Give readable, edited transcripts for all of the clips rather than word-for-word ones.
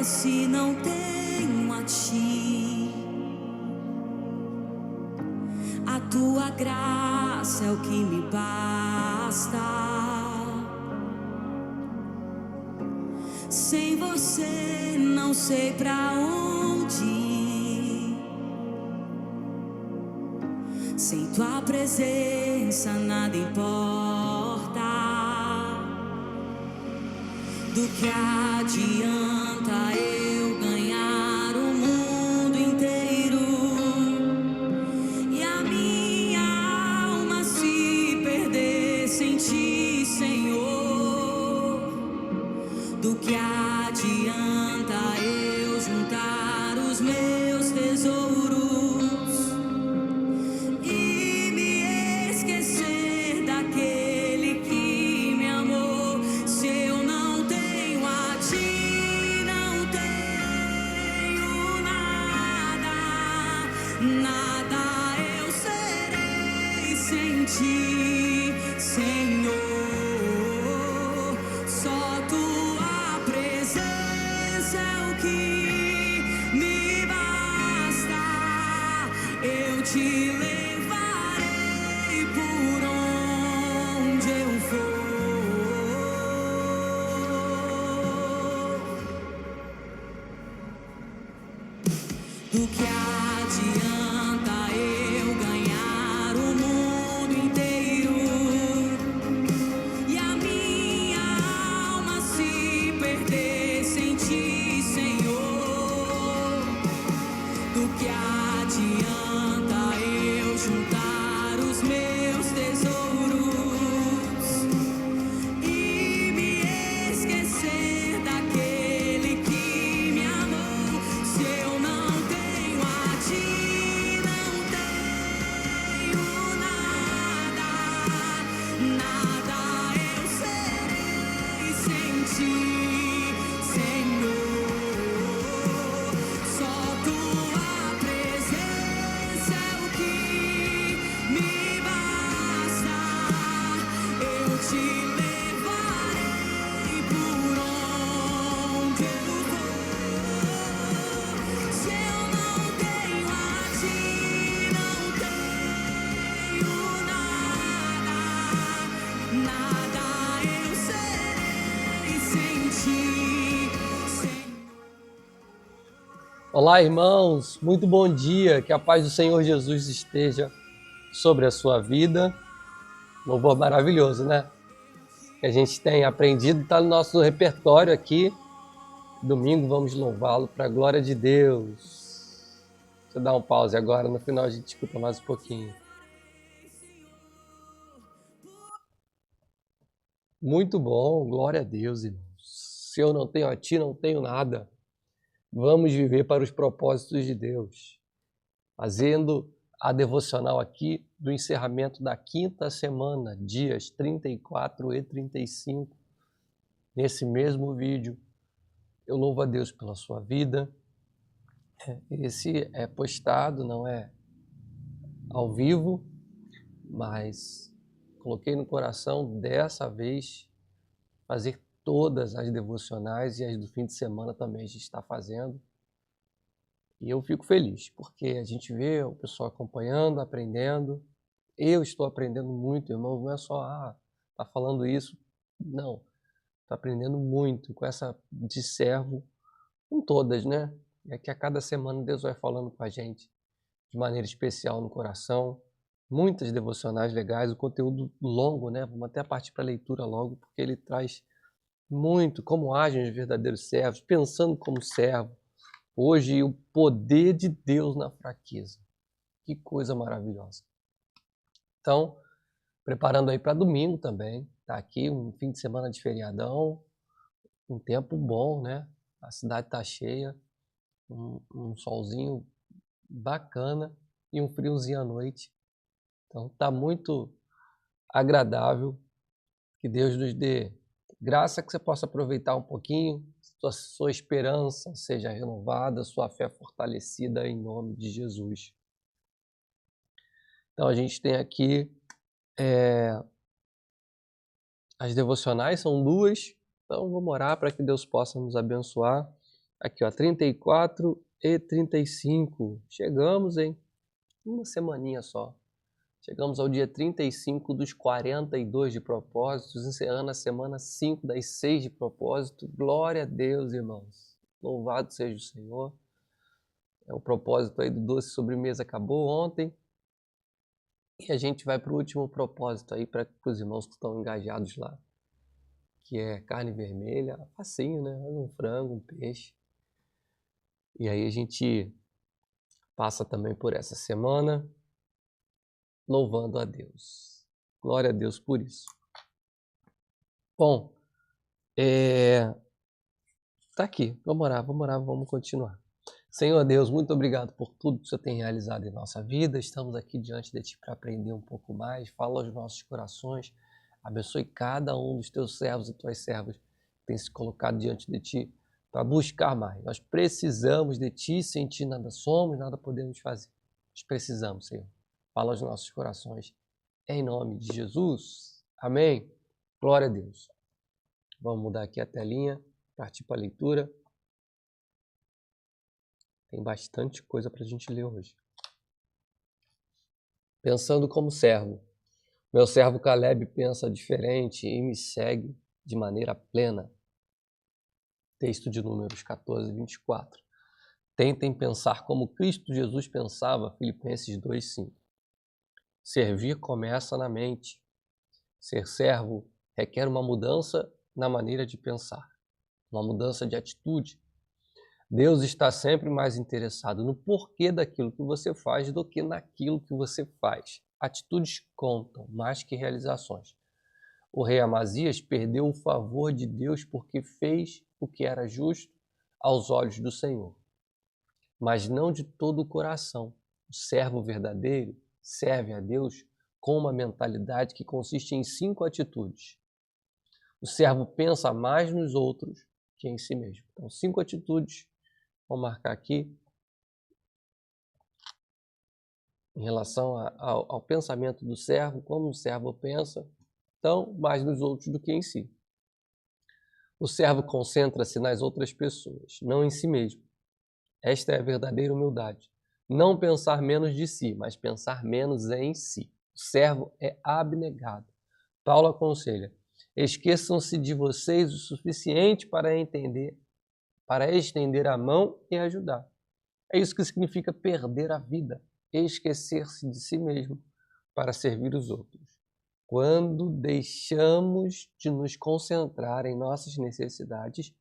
se não tenho a ti? A tua graça é o que me basta. Sem você não sei pra onde ir. Sem tua presença nada importa. Do que adianta eu ganhar o mundo inteiro e a minha alma se perder sem ti, Senhor? Do que adianta eu juntar os meus tesouros e me esquecer daquele que me amou? Se eu não tenho a ti, não tenho nada, nada eu serei sem ti, Senhor. Só tua presença é o que me basta. Eu te levarei por onde eu for. Do que adianta eu ganhar o mundo inteiro e a minha alma se perder sem ti, Senhor? Do que adianta eu juntar os meus tesouros e me esquecer daquele que me amou? Se eu não tenho a ti, não tenho nada, nada eu serei sem ti, Senhor. Só tua presença é o que me basta. Eu te levarei por onde eu for. Se eu não tenho a ti, não tenho nada, nada eu serei sem ti, Senhor. Olá, irmãos, muito bom dia, que a paz do Senhor Jesus esteja sobre a sua vida. Louvor maravilhoso, né? Que a gente tem aprendido, está no nosso repertório aqui. Domingo vamos louvá-lo para a glória de Deus. Deixa eu dar um pause agora, no final a gente escuta mais um pouquinho. Muito bom, glória a Deus, irmãos. Se eu não tenho a ti, não tenho nada. Vamos viver para os propósitos de Deus. Fazendo a devocional aqui do encerramento da quinta semana, dias 34 e 35. Nesse mesmo vídeo, eu louvo a Deus pela sua vida. Esse é postado, não é ao vivo, mas coloquei no coração dessa vez fazer todas as devocionais e as do fim de semana também a gente está fazendo. E eu fico feliz, porque a gente vê o pessoal acompanhando, aprendendo. Eu estou aprendendo muito, irmãos, não é só, tá falando isso. Não, estou aprendendo muito com essa de servo, com todas, né? É que a cada semana Deus vai falando com a gente de maneira especial no coração. Muitas devocionais legais, o conteúdo longo, né? Vamos até partir para a leitura logo, porque ele traz muito como agem os verdadeiros servos, pensando como servo. Hoje, o poder de Deus na fraqueza. Que coisa maravilhosa. Então, preparando aí para domingo também. Tá aqui um fim de semana de feriadão, um tempo bom, né? A cidade tá cheia, um solzinho bacana e um friozinho à noite. Então, tá muito agradável. Que Deus nos dê graça que você possa aproveitar um pouquinho, sua esperança seja renovada, sua fé fortalecida em nome de Jesus. Então a gente tem aqui as devocionais, são duas, então vamos orar para que Deus possa nos abençoar. Aqui, ó, 34 e 35. Chegamos, hein? Uma semaninha só. Chegamos ao dia 35 dos 42 de propósitos, encerrando a semana 5 das 6 de propósito. Glória a Deus, irmãos. Louvado seja o Senhor. O propósito aí do doce sobremesa acabou ontem. E a gente vai para o último propósito aí para os irmãos que estão engajados lá, que é carne vermelha, facinho, né? Um frango, um peixe. E aí a gente passa também por essa semana louvando a Deus. Glória a Deus por isso. Bom, tá aqui. Vamos orar, vamos continuar. Senhor Deus, muito obrigado por tudo que o Senhor tem realizado em nossa vida. Estamos aqui diante de Ti para aprender um pouco mais. Fala aos nossos corações. Abençoe cada um dos Teus servos e Tuas servas que tem se colocado diante de Ti para buscar mais. Nós precisamos de Ti, sem Ti nada somos, nada podemos fazer. Nós precisamos, Senhor. Fala aos nossos corações. Em nome de Jesus. Amém. Glória a Deus. Vamos mudar aqui a telinha, partir para a leitura. Tem bastante coisa para a gente ler hoje. Pensando como servo. Meu servo Caleb pensa diferente e me segue de maneira plena. Texto de Números 14, 24. Tentem pensar como Cristo Jesus pensava, Filipenses 2, 5. Servir começa na mente. Ser servo requer uma mudança na maneira de pensar, uma mudança de atitude. Deus está sempre mais interessado no porquê daquilo que você faz do que naquilo que você faz. Atitudes contam mais que realizações. O rei Amazias perdeu o favor de Deus porque fez o que era justo aos olhos do Senhor, mas não de todo o coração. O servo verdadeiro serve a Deus com uma mentalidade que consiste em 5 atitudes. O servo pensa mais nos outros que em si mesmo. Então, 5 atitudes. Vou marcar aqui em relação ao pensamento do servo, como o servo pensa, então, mais nos outros do que em si. O servo concentra-se nas outras pessoas, não em si mesmo. Esta é a verdadeira humildade. Não pensar menos de si, mas pensar menos em si. O servo é abnegado. Paulo aconselha: esqueçam-se de vocês o suficiente para estender a mão e ajudar. É isso que significa perder a vida, esquecer-se de si mesmo para servir os outros. Quando deixamos de nos concentrar em nossas necessidades,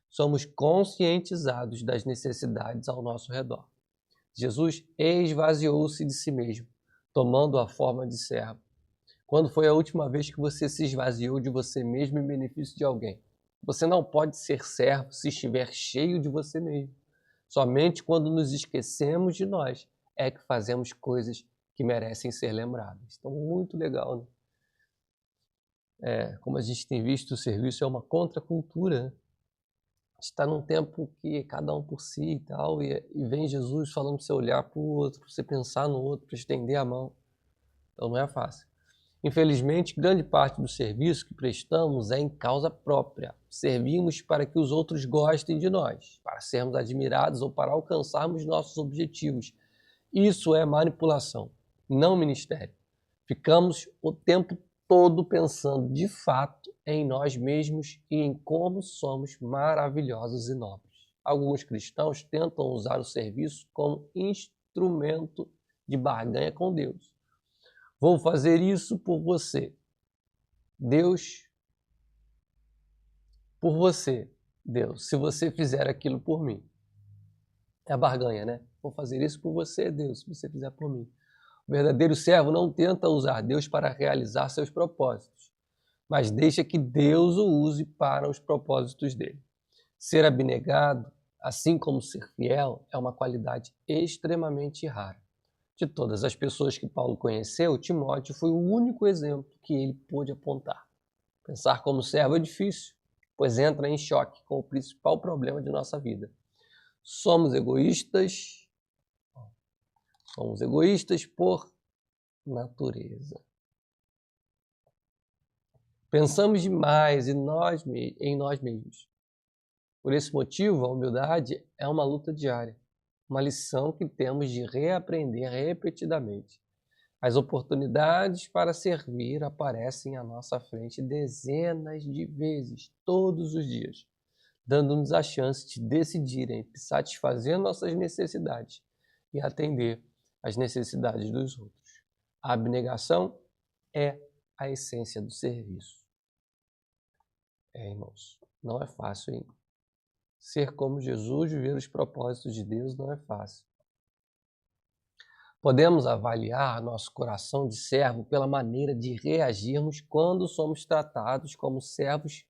somos conscientizados das necessidades ao nosso redor. Jesus esvaziou-se de si mesmo, tomando a forma de servo. Quando foi a última vez que você se esvaziou de você mesmo em benefício de alguém? Você não pode ser servo se estiver cheio de você mesmo. Somente quando nos esquecemos de nós é que fazemos coisas que merecem ser lembradas. Então, muito legal, né? Como a gente tem visto, o serviço é uma contracultura, né? Está num tempo que cada um por si e tal, e vem Jesus falando para você olhar para o outro, para você pensar no outro, para estender a mão. Então não é fácil. Infelizmente, grande parte do serviço que prestamos é em causa própria. Servimos para que os outros gostem de nós, para sermos admirados ou para alcançarmos nossos objetivos. Isso é manipulação, não ministério. Ficamos o tempo todo pensando de fato em nós mesmos e em como somos maravilhosos e nobres. Alguns cristãos tentam usar o serviço como instrumento de barganha com Deus. Vou fazer isso por você. Deus, por você, Deus, se você fizer aquilo por mim. É a barganha, né? Vou fazer isso por você, Deus, se você fizer por mim. O verdadeiro servo não tenta usar Deus para realizar seus propósitos, mas deixa que Deus o use para os propósitos dele. Ser abnegado, assim como ser fiel, é uma qualidade extremamente rara. De todas as pessoas que Paulo conheceu, Timóteo foi o único exemplo que ele pôde apontar. Pensar como servo é difícil, pois entra em choque com o principal problema de nossa vida. Somos egoístas por natureza. Pensamos demais em nós mesmos. Por esse motivo, a humildade é uma luta diária, uma lição que temos de reaprender repetidamente. As oportunidades para servir aparecem à nossa frente dezenas de vezes, todos os dias, dando-nos a chance de decidir entre satisfazer nossas necessidades e atender às necessidades dos outros. A abnegação é a essência do serviço. Irmãos, não é fácil, hein? Ser como Jesus, viver os propósitos de Deus não é fácil. Podemos avaliar nosso coração de servo pela maneira de reagirmos quando somos tratados como servos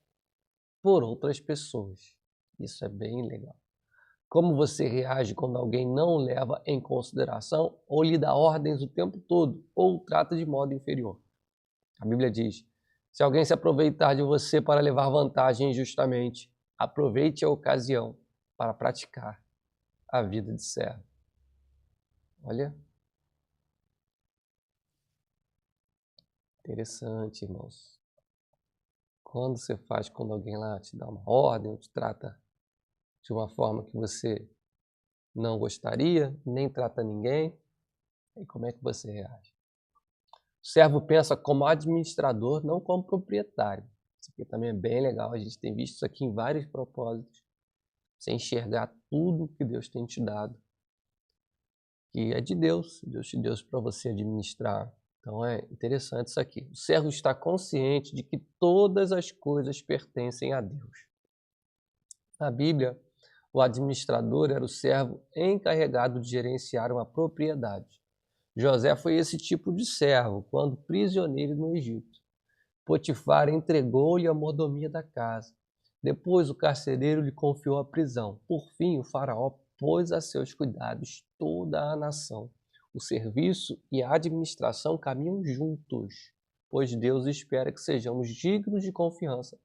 por outras pessoas. Isso é bem legal. Como você reage quando alguém não leva em consideração ou lhe dá ordens o tempo todo ou trata de modo inferior? A Bíblia diz: se alguém se aproveitar de você para levar vantagem injustamente, aproveite a ocasião para praticar a vida de servo. Olha, interessante, irmãos. Quando você faz quando alguém lá te dá uma ordem ou te trata de uma forma que você não gostaria, nem trata ninguém, e como é que você reage? O servo pensa como administrador, não como proprietário. Isso aqui também é bem legal, a gente tem visto isso aqui em vários propósitos. Você enxergar tudo que Deus tem te dado, que é de Deus, Deus te deu para você administrar. Então é interessante isso aqui. O servo está consciente de que todas as coisas pertencem a Deus. Na Bíblia, o administrador era o servo encarregado de gerenciar uma propriedade. José foi esse tipo de servo quando prisioneiro no Egito. Potifar entregou-lhe a mordomia da casa. Depois o carcereiro lhe confiou a prisão. Por fim, o faraó pôs a seus cuidados toda a nação. O serviço e a administração caminham juntos, pois Deus espera que sejamos dignos de confiança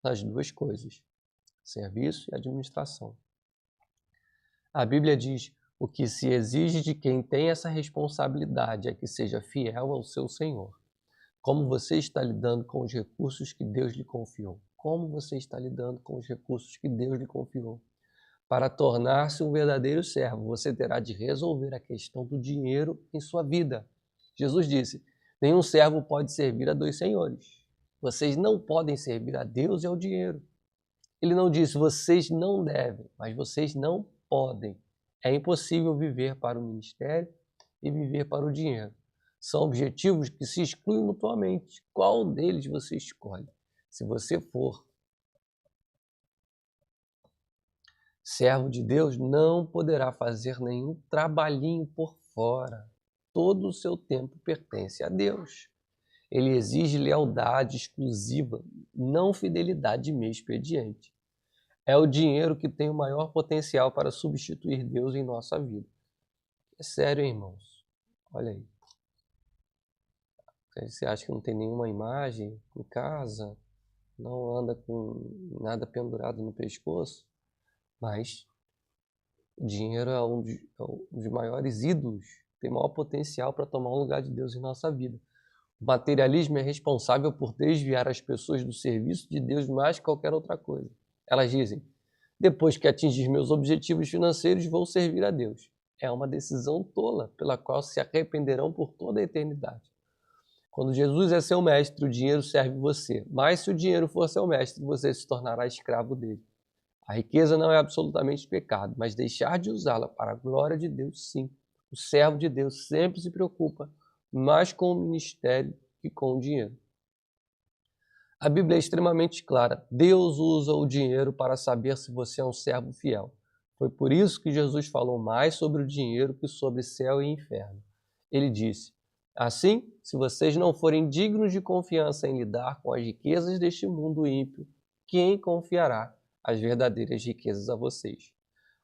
nas duas coisas, serviço e administração. A Bíblia diz: o que se exige de quem tem essa responsabilidade é que seja fiel ao seu Senhor. Como você está lidando com os recursos que Deus lhe confiou? Como você está lidando com os recursos que Deus lhe confiou? Para tornar-se um verdadeiro servo, você terá de resolver a questão do dinheiro em sua vida. Jesus disse: nenhum servo pode servir a dois senhores. Vocês não podem servir a Deus e ao dinheiro. Ele não disse: vocês não devem, mas vocês não podem. É impossível viver para o ministério e viver para o dinheiro. São objetivos que se excluem mutuamente. Qual deles você escolhe? Se você for servo de Deus, não poderá fazer nenhum trabalhinho por fora. Todo o seu tempo pertence a Deus. Ele exige lealdade exclusiva, não fidelidade de meio expediente. É o dinheiro que tem o maior potencial para substituir Deus em nossa vida. É sério, irmãos. Olha aí. Você acha que não tem nenhuma imagem em casa? Não anda com nada pendurado no pescoço? Mas o dinheiro é um dos maiores ídolos, tem maior potencial para tomar um lugar de Deus em nossa vida. O materialismo é responsável por desviar as pessoas do serviço de Deus mais que qualquer outra coisa. Elas dizem: depois que atingir meus objetivos financeiros, vou servir a Deus. É uma decisão tola, pela qual se arrependerão por toda a eternidade. Quando Jesus é seu mestre, o dinheiro serve você. Mas se o dinheiro for seu mestre, você se tornará escravo dele. A riqueza não é absolutamente pecado, mas deixar de usá-la para a glória de Deus, sim. O servo de Deus sempre se preocupa mais com o ministério que com o dinheiro. A Bíblia é extremamente clara. Deus usa o dinheiro para saber se você é um servo fiel. Foi por isso que Jesus falou mais sobre o dinheiro que sobre céu e inferno. Ele disse: assim, se vocês não forem dignos de confiança em lidar com as riquezas deste mundo ímpio, quem confiará as verdadeiras riquezas a vocês?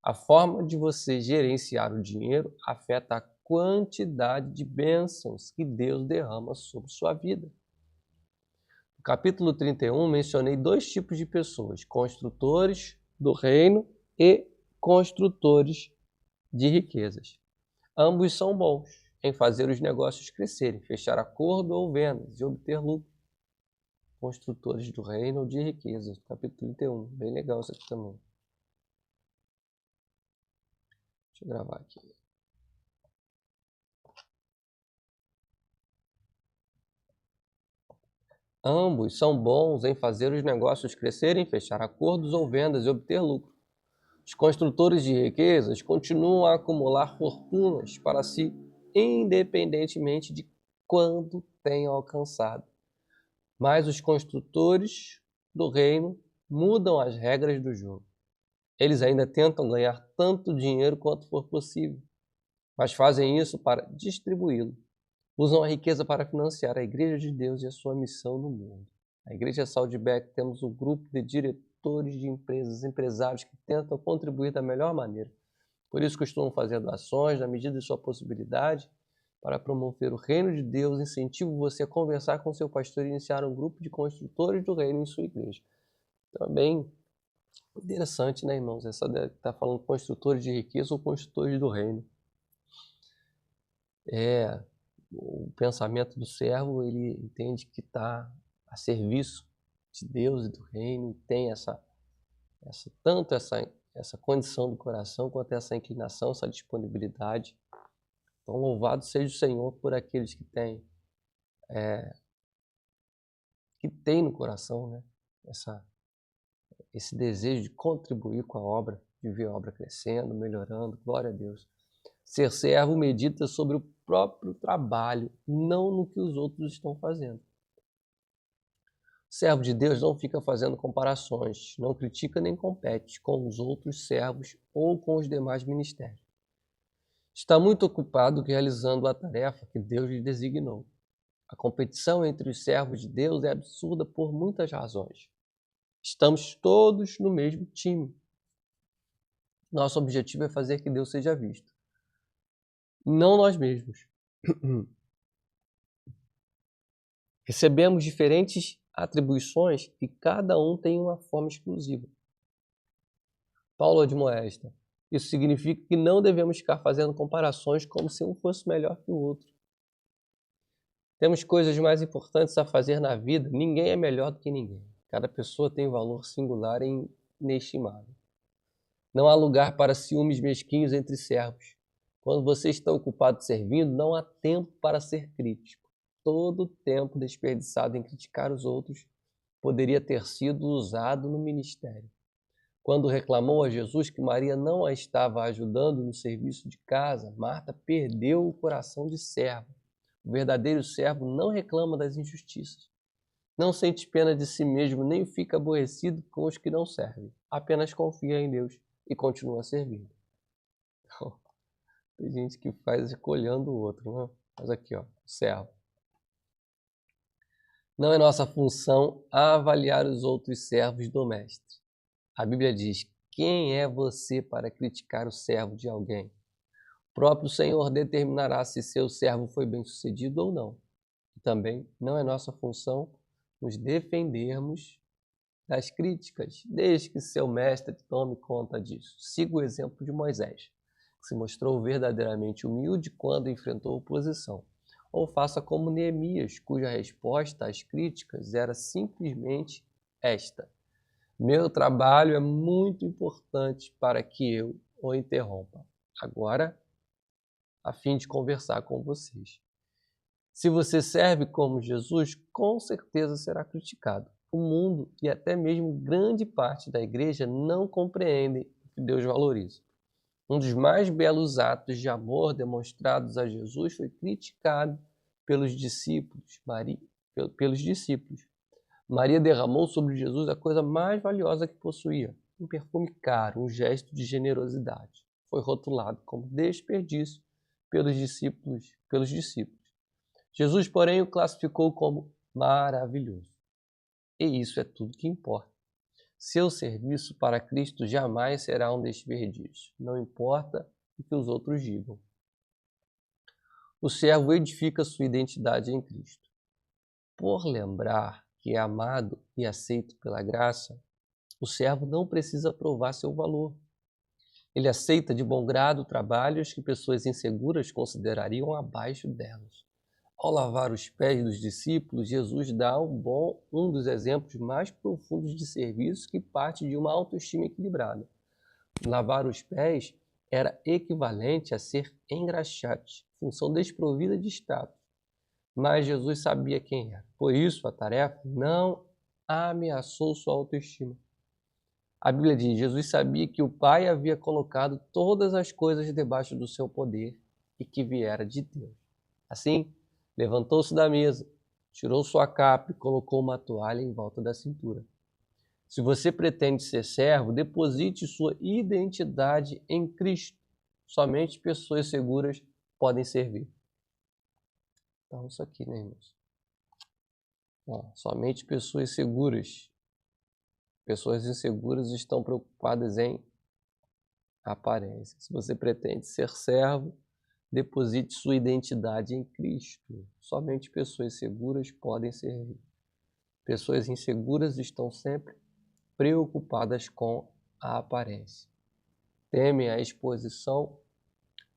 A forma de você gerenciar o dinheiro afeta a quantidade de bênçãos que Deus derrama sobre sua vida. No capítulo 31, mencionei dois tipos de pessoas: construtores do reino e construtores de riquezas. Ambos são bons em fazer os negócios crescerem, fechar acordo ou vendas e obter lucro. Construtores do reino ou de riquezas, capítulo 31. Bem legal isso aqui também. Deixa eu gravar aqui. Ambos são bons em fazer os negócios crescerem, fechar acordos ou vendas e obter lucro. Os construtores de riquezas continuam a acumular fortunas para si, independentemente de quando tenham alcançado. Mas os construtores do reino mudam as regras do jogo. Eles ainda tentam ganhar tanto dinheiro quanto for possível, mas fazem isso para distribuí-lo. Usam a riqueza para financiar a Igreja de Deus e a sua missão no mundo. Na Igreja Saudbeck temos um grupo de diretores de empresas, empresários que tentam contribuir da melhor maneira. Por isso costumam fazer doações na medida de sua possibilidade. Para promover o reino de Deus, incentivo você a conversar com seu pastor e iniciar um grupo de construtores do reino em sua igreja. Também interessante, né, irmãos? Essa está falando construtores de riqueza ou construtores do reino. O pensamento do servo, ele entende que está a serviço de Deus e do reino, e tem tanto essa condição do coração, quanto essa inclinação, essa disponibilidade. Então, louvado seja o Senhor por aqueles que têm no coração, né, esse desejo de contribuir com a obra, de ver a obra crescendo, melhorando. Glória a Deus. Ser servo medita sobre o próprio trabalho, não no que os outros estão fazendo. O servo de Deus não fica fazendo comparações, não critica nem compete com os outros servos ou com os demais ministérios. Está muito ocupado realizando a tarefa que Deus lhe designou. A competição entre os servos de Deus é absurda por muitas razões. Estamos todos no mesmo time. Nosso objetivo é fazer que Deus seja visto, não nós mesmos. Recebemos diferentes atribuições e cada um tem uma forma exclusiva. Paulo admoesta: isso significa que não devemos ficar fazendo comparações como se um fosse melhor que o outro. Temos coisas mais importantes a fazer na vida. Ninguém é melhor do que ninguém. Cada pessoa tem um valor singular e inestimável. Não há lugar para ciúmes mesquinhos entre servos. Quando você está ocupado servindo, não há tempo para ser crítico. Todo o tempo desperdiçado em criticar os outros poderia ter sido usado no ministério. Quando reclamou a Jesus que Maria não a estava ajudando no serviço de casa, Marta perdeu o coração de servo. O verdadeiro servo não reclama das injustiças. Não sente pena de si mesmo, nem fica aborrecido com os que não servem. Apenas confia em Deus e continua servindo. Então, tem gente que faz escolhendo o outro, né? Mas aqui, ó, servo. Não é nossa função avaliar os outros servos do mestre. A Bíblia diz: quem é você para criticar o servo de alguém? O próprio Senhor determinará se seu servo foi bem-sucedido ou não. E também não é nossa função nos defendermos das críticas, desde que seu mestre tome conta disso. Siga o exemplo de Moisés, que se mostrou verdadeiramente humilde quando enfrentou oposição. Ou faça como Neemias, cuja resposta às críticas era simplesmente esta: meu trabalho é muito importante para que eu o interrompa agora, a fim de conversar com vocês. Se você serve como Jesus, com certeza será criticado. O mundo e até mesmo grande parte da igreja não compreendem o que Deus valoriza. Um dos mais belos atos de amor demonstrados a Jesus foi criticado pelos discípulos. Maria derramou sobre Jesus a coisa mais valiosa que possuía, um perfume caro, um gesto de generosidade. Foi rotulado como desperdício pelos discípulos. Jesus, porém, o classificou como maravilhoso. E isso é tudo que importa. Seu serviço para Cristo jamais será um desperdício, não importa o que os outros digam. O servo edifica sua identidade em Cristo. Por lembrar que é amado e aceito pela graça, o servo não precisa provar seu valor. Ele aceita de bom grado trabalhos que pessoas inseguras considerariam abaixo delas. Ao lavar os pés dos discípulos, Jesus dá um dos exemplos mais profundos de serviço que parte de uma autoestima equilibrada. Lavar os pés era equivalente a ser engraxate, função desprovida de status. Mas Jesus sabia quem era. Por isso, a tarefa não ameaçou sua autoestima. A Bíblia diz: Jesus sabia que o Pai havia colocado todas as coisas debaixo do seu poder e que viera de Deus. Assim, levantou-se da mesa, tirou sua capa e colocou uma toalha em volta da cintura. Se você pretende ser servo, deposite sua identidade em Cristo. Somente pessoas seguras podem servir. Então, isso aqui, né, irmãos? Somente pessoas seguras. Pessoas inseguras estão preocupadas em aparência. Se você pretende ser servo, deposite sua identidade em Cristo. Somente pessoas seguras podem servir. Pessoas inseguras estão sempre preocupadas com a aparência. Temem a exposição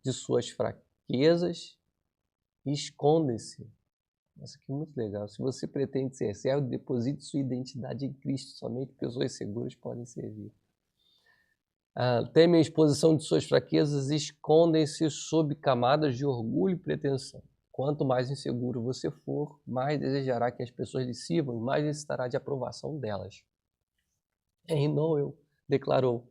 de suas fraquezas e escondem-se. Isso aqui é muito legal. Se você pretende ser servo, deposite sua identidade em Cristo. Somente pessoas seguras podem servir. Temem a exposição de suas fraquezas e escondem-se sob camadas de orgulho e pretensão. Quanto mais inseguro você for, mais desejará que as pessoas lhe sirvam e mais necessitará de aprovação delas. Henry Noel declarou: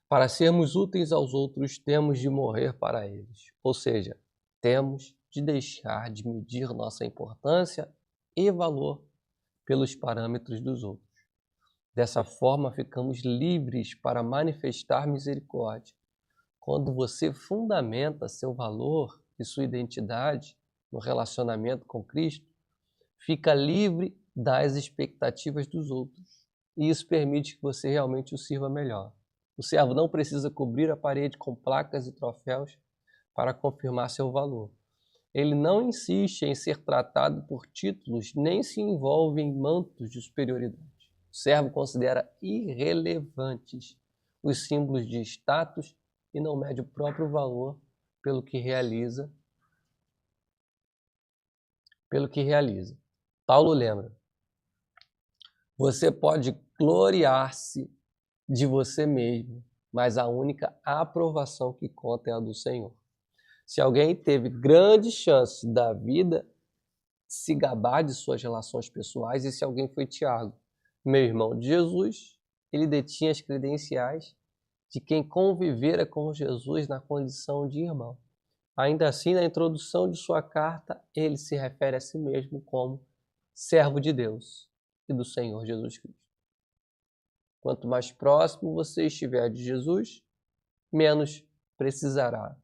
para sermos úteis aos outros, temos de morrer para eles. Ou seja, temos de deixar de medir nossa importância e valor pelos parâmetros dos outros. Dessa forma, ficamos livres para manifestar misericórdia. Quando você fundamenta seu valor e sua identidade no relacionamento com Cristo, fica livre das expectativas dos outros. E isso permite que você realmente o sirva melhor. O servo não precisa cobrir a parede com placas e troféus para confirmar seu valor. Ele não insiste em ser tratado por títulos, nem se envolve em mantos de superioridade. O servo considera irrelevantes os símbolos de status e não mede o próprio valor pelo que realiza. Paulo lembra: você pode gloriar-se de você mesmo, mas a única aprovação que conta é a do Senhor. Se alguém teve grande chance da vida se gabar de suas relações pessoais, e se alguém foi Tiago, meu irmão de Jesus, ele detinha as credenciais de quem convivera com Jesus na condição de irmão. Ainda assim, na introdução de sua carta, ele se refere a si mesmo como servo de Deus e do Senhor Jesus Cristo. Quanto mais próximo você estiver de Jesus, menos precisará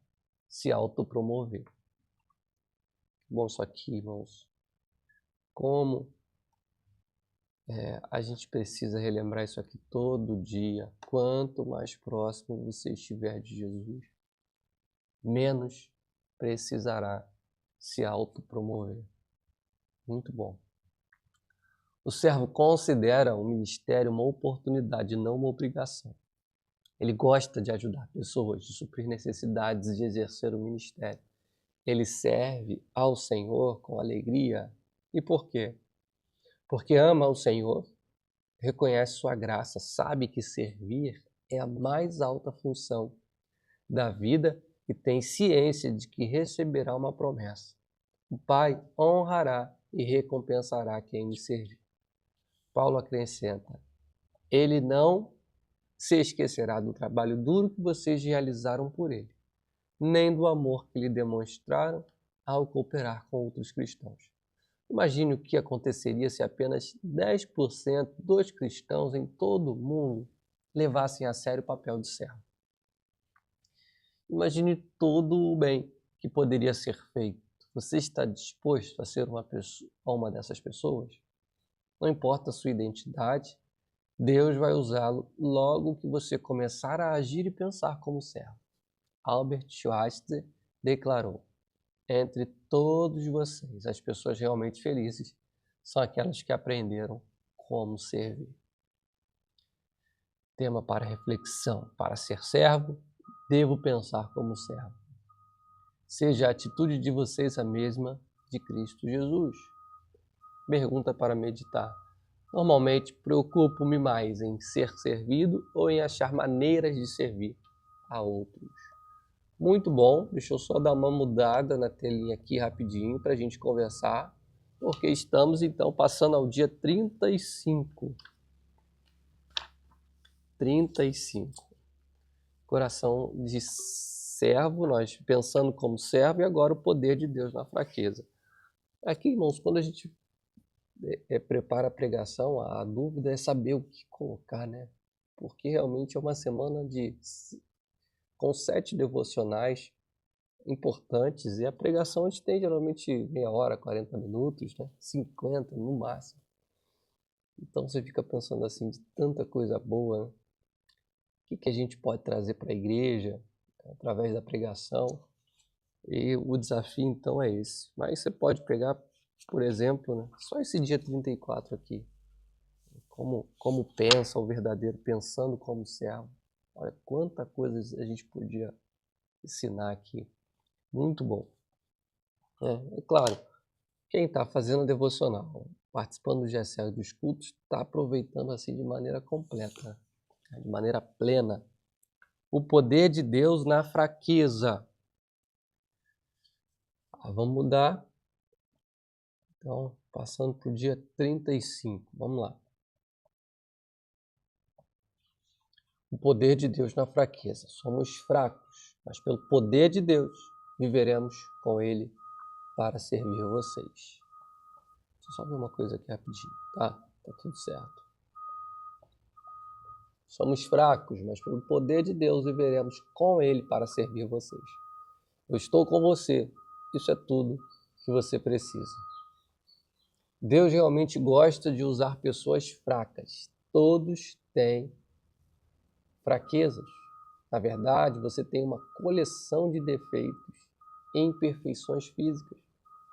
se autopromover. Bom, isso aqui, irmãos, como a gente precisa relembrar isso aqui todo dia. Quanto mais próximo você estiver de Jesus, menos precisará se autopromover. Muito bom. O servo considera o ministério uma oportunidade, não uma obrigação. Ele gosta de ajudar pessoas, de suprir necessidades, de exercer o ministério. Ele serve ao Senhor com alegria. E por quê? Porque ama o Senhor, reconhece sua graça, sabe que servir é a mais alta função da vida e tem ciência de que receberá uma promessa. O Pai honrará e recompensará quem lhe servir. Paulo acrescenta: ele não se esquecerá do trabalho duro que vocês realizaram por ele, nem do amor que lhe demonstraram ao cooperar com outros cristãos. Imagine o que aconteceria se apenas 10% dos cristãos em todo o mundo levassem a sério o papel de servo. Imagine todo o bem que poderia ser feito. Você está disposto a ser uma dessas pessoas? Não importa a sua identidade, Deus vai usá-lo logo que você começar a agir e pensar como servo. Albert Schweitzer declarou: entre todos vocês, as pessoas realmente felizes são aquelas que aprenderam como servir. Tema para reflexão: para ser servo, devo pensar como servo. Seja a atitude de vocês a mesma de Cristo Jesus. Pergunta para meditar: normalmente preocupo-me mais em ser servido ou em achar maneiras de servir a outros? Muito bom. Deixa eu só dar uma mudada na telinha aqui rapidinho para a gente conversar, porque estamos então passando ao dia 35. 35. Coração de servo, nós pensando como servo, e agora o poder de Deus na fraqueza. Aqui, irmãos, quando a gente prepara a pregação, a dúvida é saber o que colocar, né? Porque realmente é uma semana com 7 devocionais importantes, e a pregação a gente tem geralmente meia hora, 40 minutos, né? 50 no máximo. Então você fica pensando assim, de tanta coisa boa, né? O que a gente pode trazer para a igreja através da pregação? E o desafio então é esse. Mas você pode pegar, por exemplo, né, só esse dia 34 aqui. Como pensa o verdadeiro, pensando como servo. Olha quanta coisa a gente podia ensinar aqui. Muito bom. É claro, quem está fazendo devocional, participando do GSL dos cultos, está aproveitando assim de maneira completa, de maneira plena. O poder de Deus na fraqueza. Vamos mudar. Então, passando para o dia 35. Vamos lá. O poder de Deus na fraqueza. Somos fracos, mas pelo poder de Deus viveremos com Ele para servir vocês. Deixa eu só ver uma coisa aqui rapidinho, tá? Tá tudo certo. Somos fracos, mas pelo poder de Deus viveremos com Ele para servir vocês. Eu estou com você. Isso é tudo que você precisa. Deus realmente gosta de usar pessoas fracas. Todos têm fraquezas. Na verdade, você tem uma coleção de defeitos e imperfeições físicas,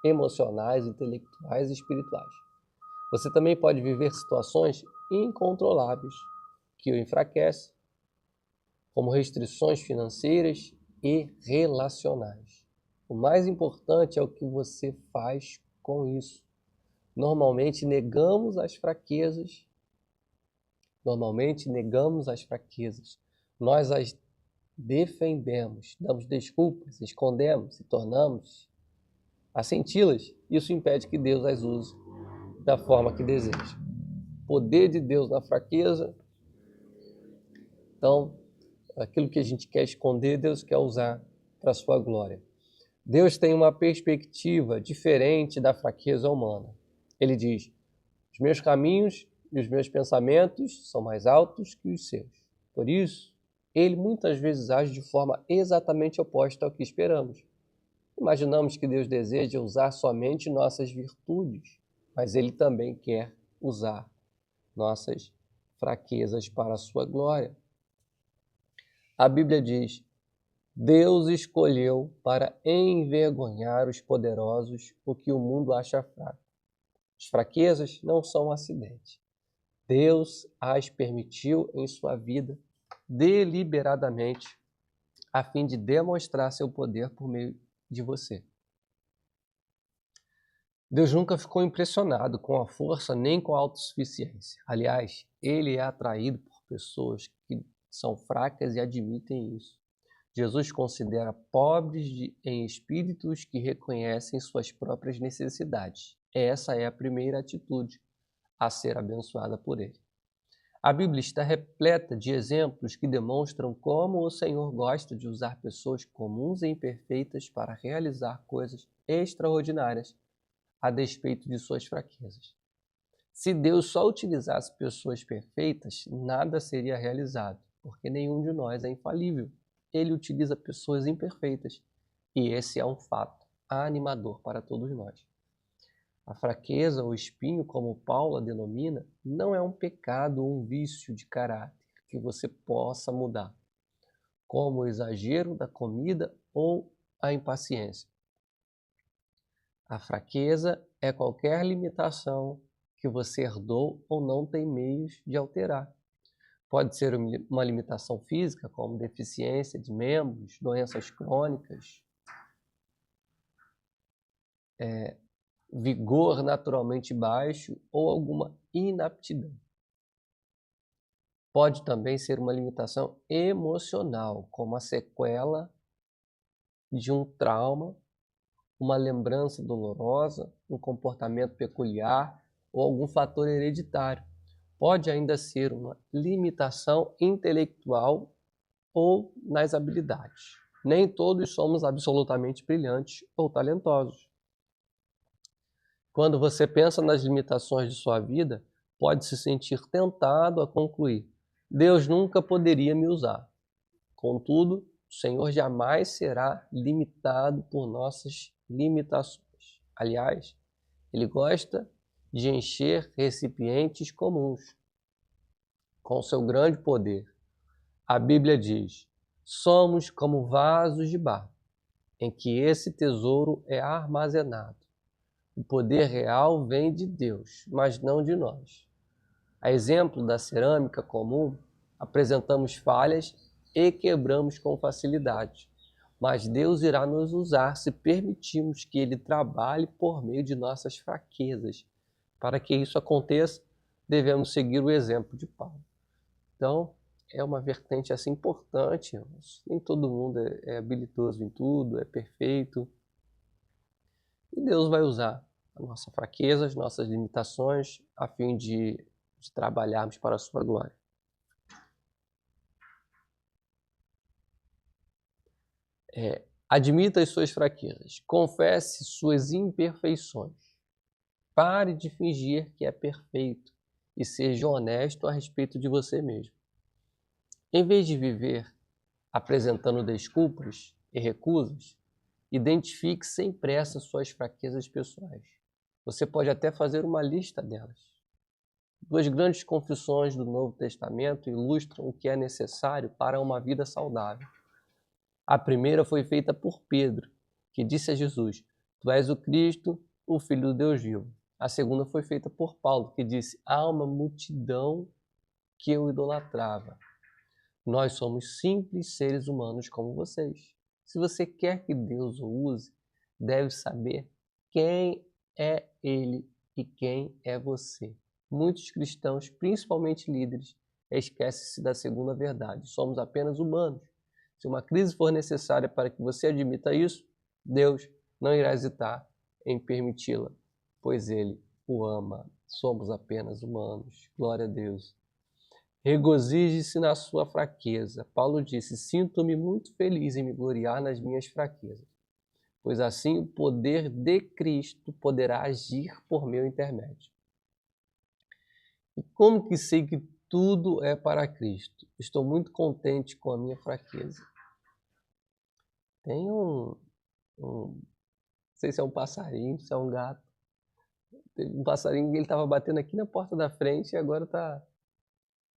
emocionais, intelectuais e espirituais. Você também pode viver situações incontroláveis que o enfraquecem, como restrições financeiras e relacionais. O mais importante é o que você faz com isso. Normalmente negamos as fraquezas. Nós as defendemos, damos desculpas, escondemos e tornamos a senti-las. Isso impede que Deus as use da forma que deseja. Poder de Deus na fraqueza. Então, aquilo que a gente quer esconder, Deus quer usar para a sua glória. Deus tem uma perspectiva diferente da fraqueza humana. Ele diz: os meus caminhos e os meus pensamentos são mais altos que os seus. Por isso, Ele muitas vezes age de forma exatamente oposta ao que esperamos. Imaginamos que Deus deseja usar somente nossas virtudes, mas Ele também quer usar nossas fraquezas para a sua glória. A Bíblia diz: Deus escolheu para envergonhar os poderosos o que o mundo acha fraco. As fraquezas não são um acidente. Deus as permitiu em sua vida deliberadamente, a fim de demonstrar seu poder por meio de você. Deus nunca ficou impressionado com a força nem com a autossuficiência. Aliás, Ele é atraído por pessoas que são fracas e admitem isso. Jesus considera pobres em espíritos que reconhecem suas próprias necessidades. Essa é a primeira atitude a ser abençoada por Ele. A Bíblia está repleta de exemplos que demonstram como o Senhor gosta de usar pessoas comuns e imperfeitas para realizar coisas extraordinárias a despeito de suas fraquezas. Se Deus só utilizasse pessoas perfeitas, nada seria realizado, porque nenhum de nós é infalível. Ele utiliza pessoas imperfeitas, e esse é um fato animador para todos nós. A fraqueza, ou espinho, como Paulo a denomina, não é um pecado ou um vício de caráter que você possa mudar, como o exagero da comida ou a impaciência. A fraqueza é qualquer limitação que você herdou ou não tem meios de alterar. Pode ser uma limitação física, como deficiência de membros, doenças crônicas, vigor naturalmente baixo ou alguma inaptidão. Pode também ser uma limitação emocional, como a sequela de um trauma, uma lembrança dolorosa, um comportamento peculiar ou algum fator hereditário. Pode ainda ser uma limitação intelectual ou nas habilidades. Nem todos somos absolutamente brilhantes ou talentosos. Quando você pensa nas limitações de sua vida, pode se sentir tentado a concluir: Deus nunca poderia me usar. Contudo, o Senhor jamais será limitado por nossas limitações. Aliás, Ele gosta de encher recipientes comuns com seu grande poder. A Bíblia diz: somos como vasos de barro, em que esse tesouro é armazenado. O poder real vem de Deus, mas não de nós. A exemplo da cerâmica comum, apresentamos falhas e quebramos com facilidade. Mas Deus irá nos usar se permitirmos que Ele trabalhe por meio de nossas fraquezas. Para que isso aconteça, devemos seguir o exemplo de Paulo. Então, é uma vertente assim importante. Nem todo mundo é habilidoso em tudo, é perfeito. E Deus vai usar a nossa fraqueza, as nossas limitações, a fim de trabalharmos para a sua glória. Admita as suas fraquezas, confesse suas imperfeições. Pare de fingir que é perfeito e seja honesto a respeito de você mesmo. Em vez de viver apresentando desculpas e recusas, identifique sem pressa suas fraquezas pessoais. Você pode até fazer uma lista delas. Duas grandes confissões do Novo Testamento ilustram o que é necessário para uma vida saudável. A primeira foi feita por Pedro, que disse a Jesus: Tu és o Cristo, o Filho do Deus vivo. A segunda foi feita por Paulo, que disse: Há uma multidão que eu idolatrava. Nós somos simples seres humanos como vocês. Se você quer que Deus o use, deve saber quem é Ele e quem é você. Muitos cristãos, principalmente líderes, esquecem-se da segunda verdade. Somos apenas humanos. Se uma crise for necessária para que você admita isso, Deus não irá hesitar em permiti-la, pois Ele o ama. Somos apenas humanos. Glória a Deus. Regozije-se na sua fraqueza. Paulo disse: Sinto-me muito feliz em me gloriar nas minhas fraquezas, pois assim o poder de Cristo poderá agir por meu intermédio. E como que sei que tudo é para Cristo? Estou muito contente com a minha fraqueza. Tem não sei se é um passarinho, se é um gato. Teve um passarinho que ele estava batendo aqui na porta da frente e agora está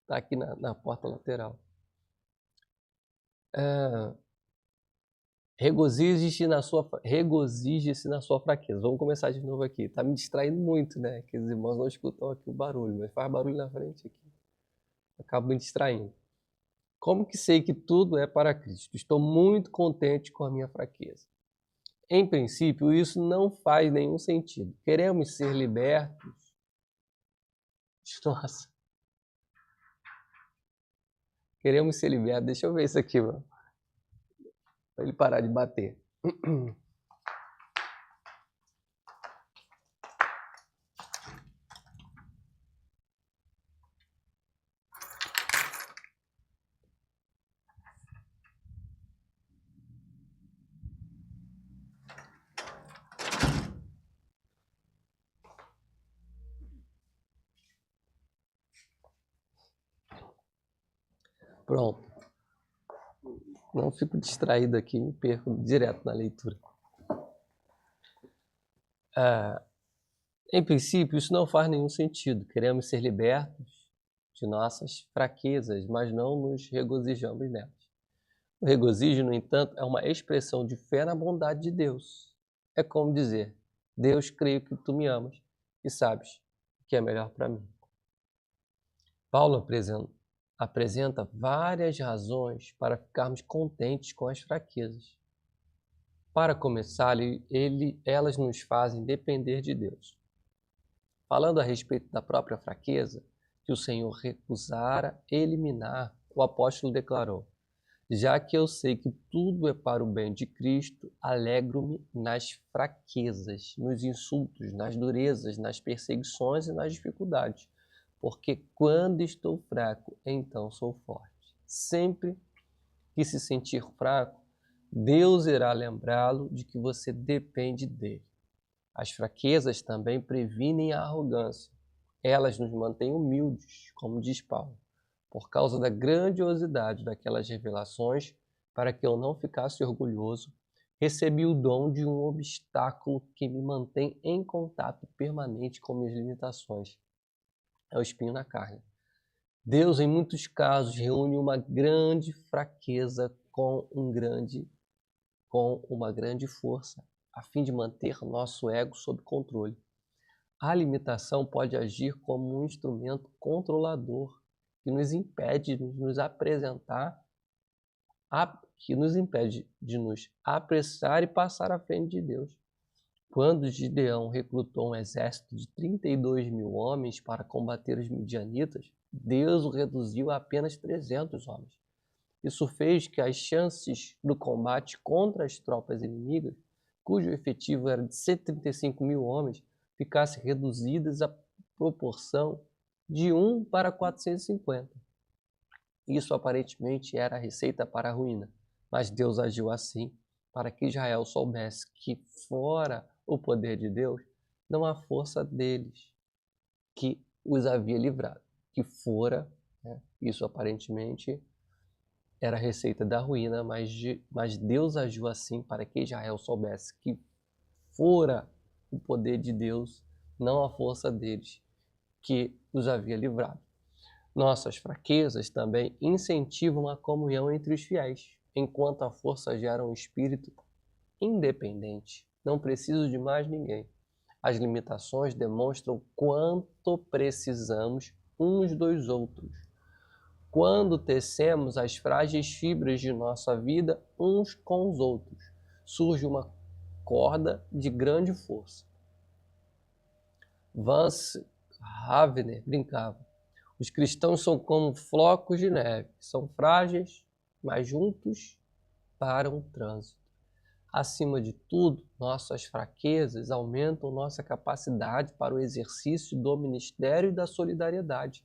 aqui na porta lateral. Regozije-se na sua fraqueza. Vamos começar de novo aqui. Está me distraindo muito, né? Que os irmãos não escutam aqui o barulho, mas faz barulho na frente aqui. Acabo me distraindo. Como que sei que tudo é para Cristo? Estou muito contente com a minha fraqueza. Em princípio, isso não faz nenhum sentido. Queremos ser libertos. Nossa. Queremos ser libertos. Deixa eu ver isso aqui, mano. Para ele parar de bater. Pronto. Não fico distraído aqui, me perco direto na leitura. Em princípio, isso não faz nenhum sentido. Queremos ser libertos de nossas fraquezas, mas não nos regozijamos nelas. O regozijo, no entanto, é uma expressão de fé na bondade de Deus. É como dizer: Deus, creio que tu me amas e sabes o que é melhor para mim. Paulo apresenta várias razões para ficarmos contentes com as fraquezas. Para começar, elas nos fazem depender de Deus. Falando a respeito da própria fraqueza, que o Senhor recusara eliminar, o apóstolo declarou: Já que eu sei que tudo é para o bem de Cristo, alegro-me nas fraquezas, nos insultos, nas durezas, nas perseguições e nas dificuldades, porque quando estou fraco, então sou forte. Sempre que se sentir fraco, Deus irá lembrá-lo de que você depende dele. As fraquezas também previnem a arrogância. Elas nos mantêm humildes, como diz Paulo, por causa da grandiosidade daquelas revelações, para que eu não ficasse orgulhoso, recebi o dom de um obstáculo que me mantém em contato permanente com minhas limitações. É o espinho na carne. Deus, em muitos casos, reúne uma grande fraqueza com uma grande força, a fim de manter nosso ego sob controle. A limitação pode agir como um instrumento controlador que nos impede de nos apresentar, que nos impede de nos apressar e passar à frente de Deus. Quando Gideão recrutou um exército de 32.000 homens para combater os midianitas, Deus o reduziu a apenas 300 homens. Isso fez que as chances do combate contra as tropas inimigas, cujo efetivo era de 135.000 homens, ficassem reduzidas à proporção de 1 para 450. Isso aparentemente era a receita para a ruína, mas Deus agiu assim para que Israel soubesse que fora o poder de Deus, não há força deles que os havia livrado. Que fora, isso aparentemente era a receita da ruína, mas Deus agiu assim para que Israel soubesse que fora o poder de Deus, não a força deles, que os havia livrado. Nossas fraquezas também incentivam a comunhão entre os fiéis, enquanto a força gera um espírito independente. Não preciso de mais ninguém. As limitações demonstram quanto precisamos uns dos outros. Quando tecemos as frágeis fibras de nossa vida uns com os outros, surge uma corda de grande força. Vance Havner brincava: os cristãos são como flocos de neve, são frágeis, mas juntos param o trânsito. Acima de tudo, nossas fraquezas aumentam nossa capacidade para o exercício do ministério e da solidariedade.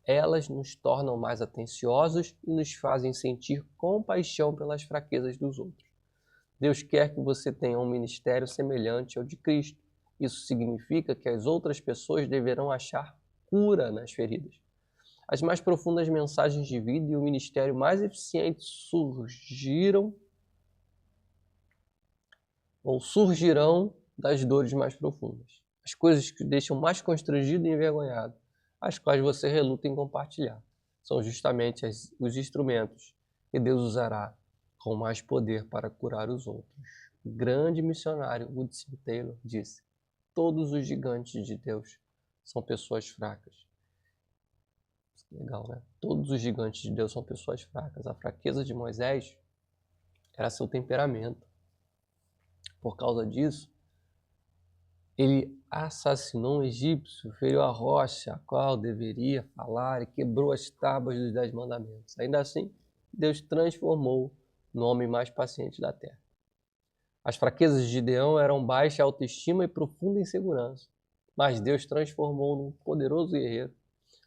Elas nos tornam mais atenciosos e nos fazem sentir compaixão pelas fraquezas dos outros. Deus quer que você tenha um ministério semelhante ao de Cristo. Isso significa que as outras pessoas deverão achar cura nas feridas. As mais profundas mensagens de vida e o ministério mais eficiente surgirão das dores mais profundas. As coisas que te deixam mais constrangido e envergonhado, as quais você reluta em compartilhar, são justamente os instrumentos que Deus usará com mais poder para curar os outros. O grande missionário Hudson Taylor disse: todos os gigantes de Deus são pessoas fracas. Legal, né? Todos os gigantes de Deus são pessoas fracas. A fraqueza de Moisés era seu temperamento. Por causa disso, ele assassinou um egípcio, feriu a rocha a qual deveria falar e quebrou as tábuas dos 10 mandamentos. Ainda assim, Deus transformou no homem mais paciente da terra. As fraquezas de Gideão eram baixa autoestima e profunda insegurança, mas Deus transformou num poderoso guerreiro.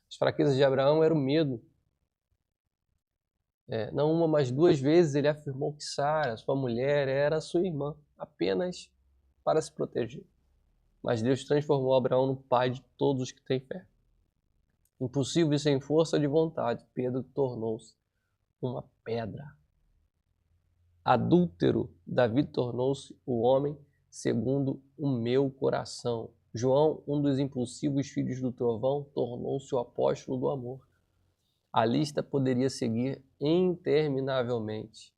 As fraquezas de Abraão eram medo. Não uma, mas 2 vezes ele afirmou que Sara, sua mulher, era sua irmã, apenas para se proteger. Mas Deus transformou Abraão no pai de todos os que têm fé. Impossível e sem força de vontade, Pedro tornou-se uma pedra. Adúltero, Davi tornou-se o homem segundo o meu coração. João, um dos impulsivos filhos do trovão, tornou-se o apóstolo do amor. A lista poderia seguir interminavelmente.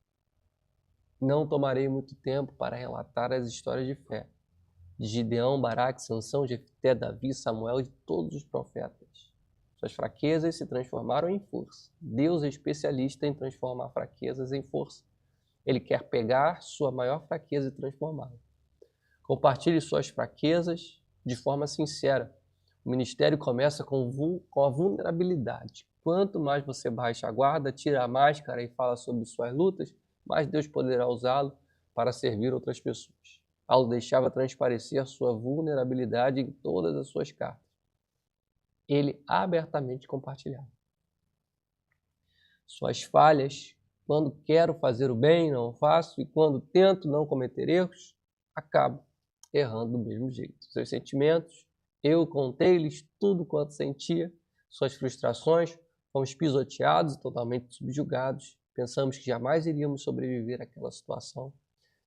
Não tomarei muito tempo para relatar as histórias de fé de Gideão, Baraque, Sansão, Jefté, Davi, Samuel e de todos os profetas. Suas fraquezas se transformaram em força. Deus é especialista em transformar fraquezas em força. Ele quer pegar sua maior fraqueza e transformá-la. Compartilhe suas fraquezas de forma sincera. O ministério começa com a vulnerabilidade. quanto mais você baixa a guarda, tira a máscara e fala sobre suas lutas, mais Deus poderá usá-lo para servir outras pessoas. Paulo deixava transparecer a sua vulnerabilidade em todas as suas cartas. Ele abertamente compartilhava suas falhas. Quando quero fazer o bem, não o faço, e quando tento não cometer erros, acabo errando do mesmo jeito. Seus sentimentos, eu contei-lhes tudo quanto sentia, suas frustrações, fomos pisoteados e totalmente subjugados. Pensamos que jamais iríamos sobreviver àquela situação.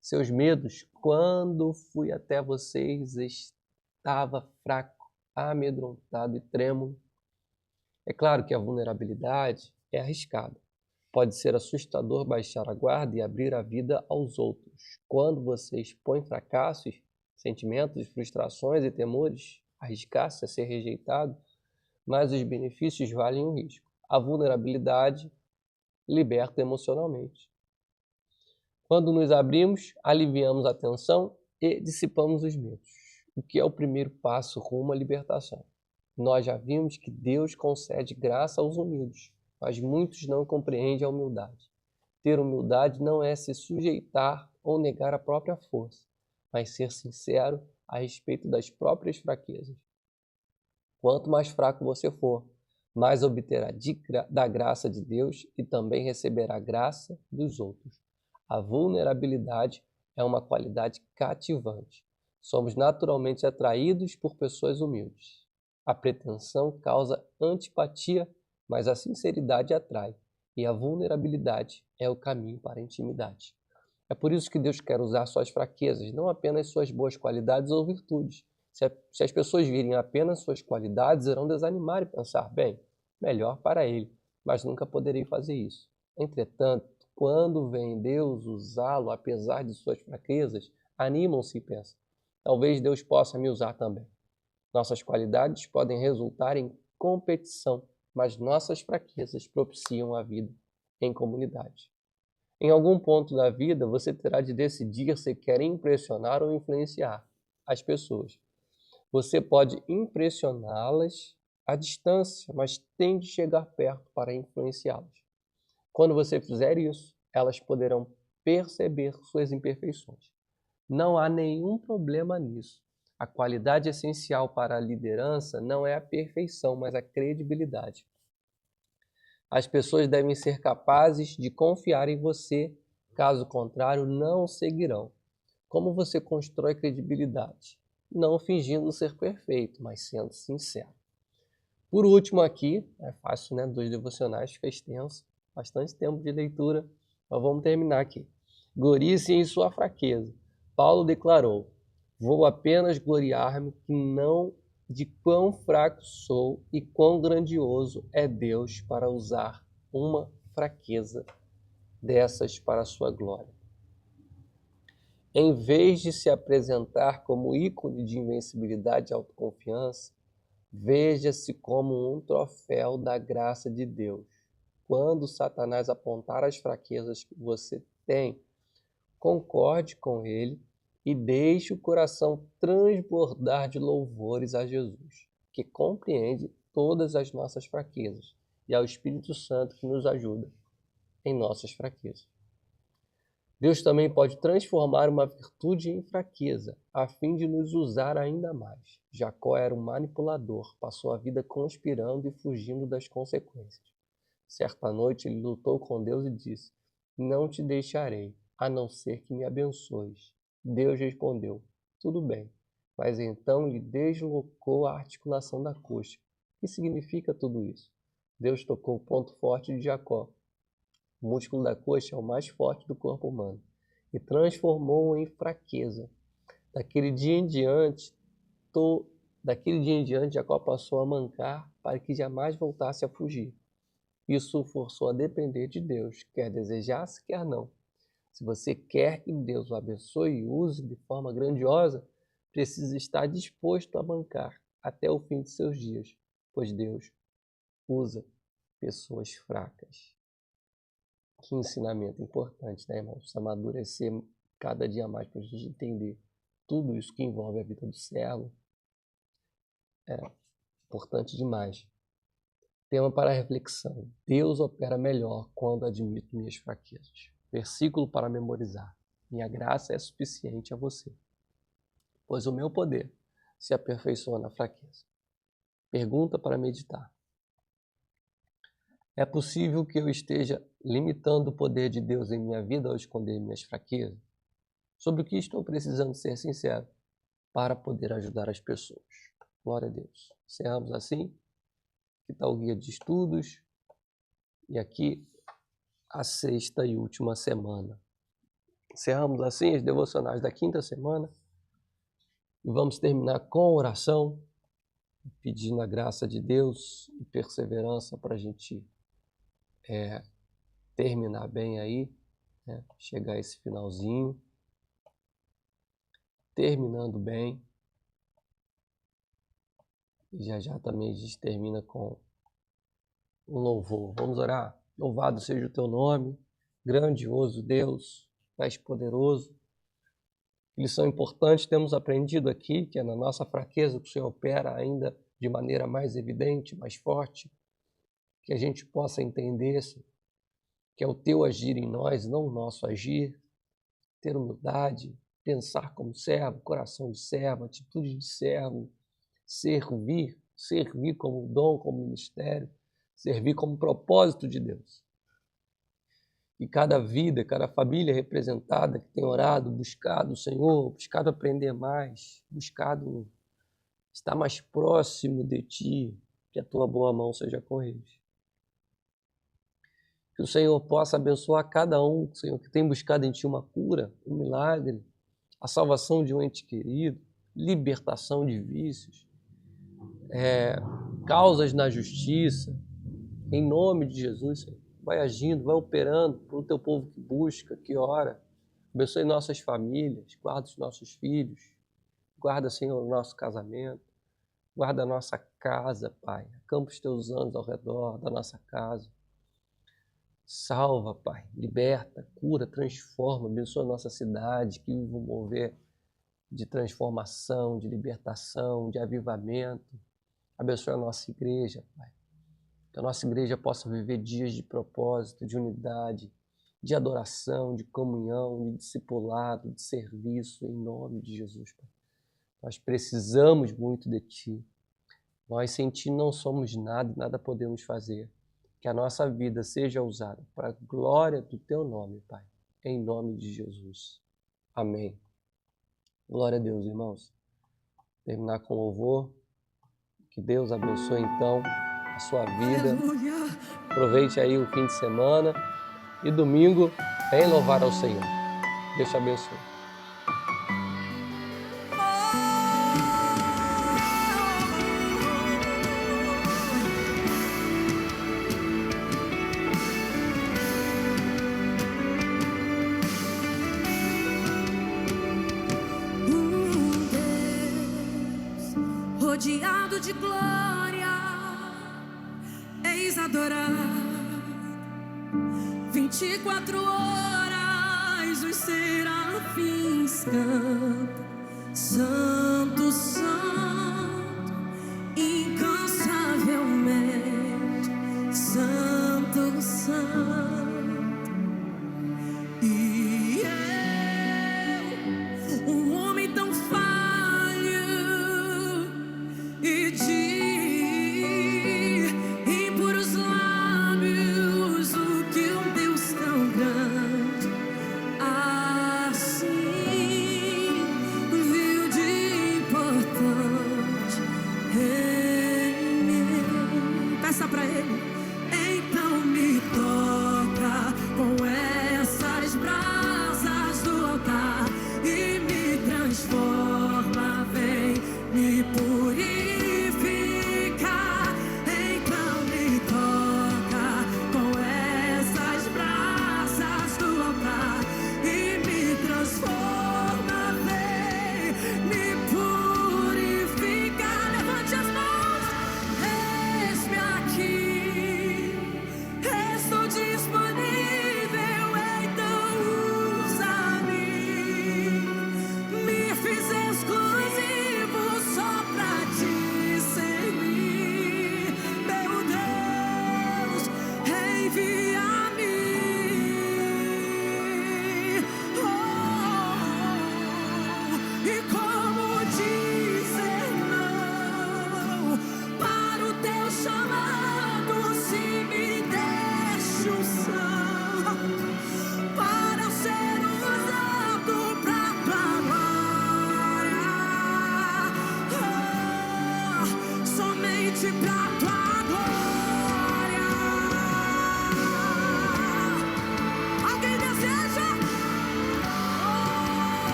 Seus medos, quando fui até vocês, estava fraco, amedrontado e trêmulo. É claro que a vulnerabilidade é arriscada. Pode ser assustador baixar a guarda e abrir a vida aos outros. Quando você expõe fracassos, sentimentos, frustrações e temores, arriscar-se a ser rejeitado, mas os benefícios valem o risco. A vulnerabilidade liberta emocionalmente. Quando nos abrimos, aliviamos a tensão e dissipamos os medos, o que é o primeiro passo rumo à libertação. Nós já vimos que Deus concede graça aos humildes, mas muitos não compreendem a humildade. Ter humildade não é se sujeitar ou negar a própria força, mas ser sincero a respeito das próprias fraquezas. Quanto mais fraco você for, mais obterá da graça de Deus e também receberá a graça dos outros. A vulnerabilidade é uma qualidade cativante. Somos naturalmente atraídos por pessoas humildes. A pretensão causa antipatia, mas a sinceridade atrai, e a vulnerabilidade é o caminho para a intimidade. É por isso que Deus quer usar suas fraquezas, não apenas suas boas qualidades ou virtudes. Se as pessoas virem apenas suas qualidades, irão desanimar e pensar, bem, melhor para ele, mas nunca poderei fazer isso. Entretanto, quando vem Deus usá-lo, apesar de suas fraquezas, animam-se e pensam, talvez Deus possa me usar também. Nossas qualidades podem resultar em competição, mas nossas fraquezas propiciam a vida em comunidade. Em algum ponto da vida, você terá de decidir se quer impressionar ou influenciar as pessoas. Você pode impressioná-las à distância, mas tem de chegar perto para influenciá-las. Quando você fizer isso, elas poderão perceber suas imperfeições. Não há nenhum problema nisso. A qualidade essencial para a liderança não é a perfeição, mas a credibilidade. As pessoas devem ser capazes de confiar em você, caso contrário, não o seguirão. Como você constrói credibilidade? Não fingindo ser perfeito, mas sendo sincero. Por último aqui, é fácil, né? 2 devocionais, fica extenso, bastante tempo de leitura, mas vamos terminar aqui. Glorie-se em sua fraqueza. Paulo declarou, vou apenas gloriar-me que não de quão fraco sou e quão grandioso é Deus para usar uma fraqueza dessas para a sua glória. Em vez de se apresentar como ícone de invencibilidade e autoconfiança, veja-se como um troféu da graça de Deus. Quando Satanás apontar as fraquezas que você tem, concorde com ele e deixe o coração transbordar de louvores a Jesus, que compreende todas as nossas fraquezas, e ao Espírito Santo que nos ajuda em nossas fraquezas. Deus também pode transformar uma virtude em fraqueza, a fim de nos usar ainda mais. Jacó era um manipulador, passou a vida conspirando e fugindo das consequências. Certa noite ele lutou com Deus e disse, não te deixarei, a não ser que me abençoes. Deus respondeu, tudo bem, mas então lhe deslocou a articulação da coxa. O que significa tudo isso? Deus tocou o ponto forte de Jacó. O músculo da coxa é o mais forte do corpo humano e transformou-o em fraqueza. Daquele dia em diante, Jacó passou a mancar para que jamais voltasse a fugir. Isso o forçou a depender de Deus, quer desejasse, quer não. Se você quer que Deus o abençoe e use de forma grandiosa, precisa estar disposto a mancar até o fim de seus dias, pois Deus usa pessoas fracas. Que ensinamento importante, né, irmãos? Precisa amadurecer cada dia mais para a gente entender tudo isso que envolve a vida do servo. É importante demais. Tema para reflexão. Deus opera melhor quando admito minhas fraquezas. Versículo para memorizar. Minha graça é suficiente a você, pois o meu poder se aperfeiçoa na fraqueza. Pergunta para meditar. É possível que eu esteja limitando o poder de Deus em minha vida ao esconder minhas fraquezas? Sobre o que estou precisando ser sincero para poder ajudar as pessoas? Glória a Deus. Encerramos assim. Aqui está o guia de estudos. E aqui a sexta e última semana. Encerramos assim as devocionais da quinta semana. E vamos terminar com oração, pedindo a graça de Deus e perseverança para a gente terminar bem aí, né? Chegar a esse finalzinho, terminando bem. E já também a gente termina com um louvor. Vamos orar. Louvado seja o teu nome, grandioso Deus, és poderoso. Lição importante, temos aprendido aqui que é na nossa fraqueza que o Senhor opera ainda de maneira mais evidente, mais forte, que a gente possa entender que é o teu agir em nós, não o nosso agir, ter humildade, pensar como servo, coração de servo, atitude de servo, servir como dom, como ministério, servir como propósito de Deus. E cada vida, cada família representada que tem orado, buscado o Senhor, buscado aprender mais, buscado estar mais próximo de Ti, que a Tua boa mão seja com eles. Que o Senhor possa abençoar cada um, Senhor, que tem buscado em Ti uma cura, um milagre, a salvação de um ente querido, libertação de vícios, causas na justiça, em nome de Jesus, Senhor. Vai agindo, vai operando para o Teu povo que busca, que ora. Abençoe nossas famílias, guarda os nossos filhos, guarda, Senhor, o nosso casamento, guarda a nossa casa, Pai. Acampa os Teus anjos ao redor da nossa casa. Salva, Pai, liberta, cura, transforma, abençoa a nossa cidade, que vive um mover de transformação, de libertação, de avivamento. Abençoa a nossa igreja, Pai. Que a nossa igreja possa viver dias de propósito, de unidade, de adoração, de comunhão, de discipulado, de serviço, em nome de Jesus, Pai. Nós precisamos muito de Ti. Nós sem Ti não somos nada e nada podemos fazer. Que a nossa vida seja usada para a glória do Teu nome, Pai. Em nome de Jesus. Amém. Glória a Deus, irmãos. Terminar com louvor. Que Deus abençoe, então, a sua vida. Aproveite aí o fim de semana. E domingo, vem louvar ao Senhor. Deus te abençoe. Rodeado de glória, eis adorado. 24 horas os serafins cantam, Santo, Santo, incansavelmente, Santo, Santo. E eu, um homem tão falho e de impuros lábios, o que um Deus tão grande assim viu de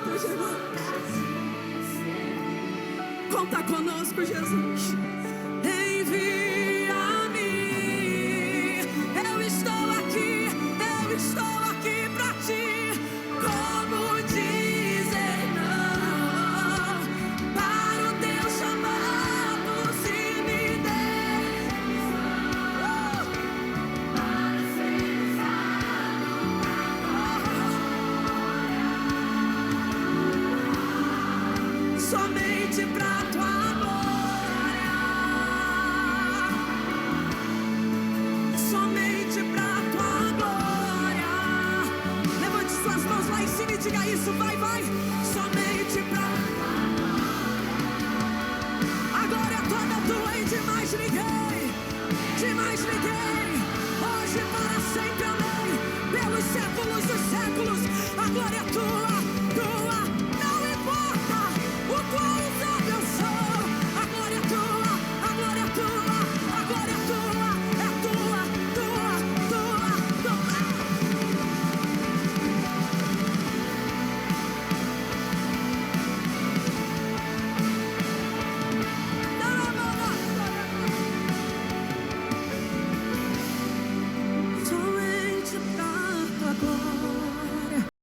obrigado, Jesus. Conta conosco, Jesus. Envia-me. Eu estou aqui pra ti. Como dizer não para o teu chamado? Se me deixa para ser usado somente pra tua glória, somente pra tua glória. Levante suas mãos lá em cima e diga isso, vai, vai.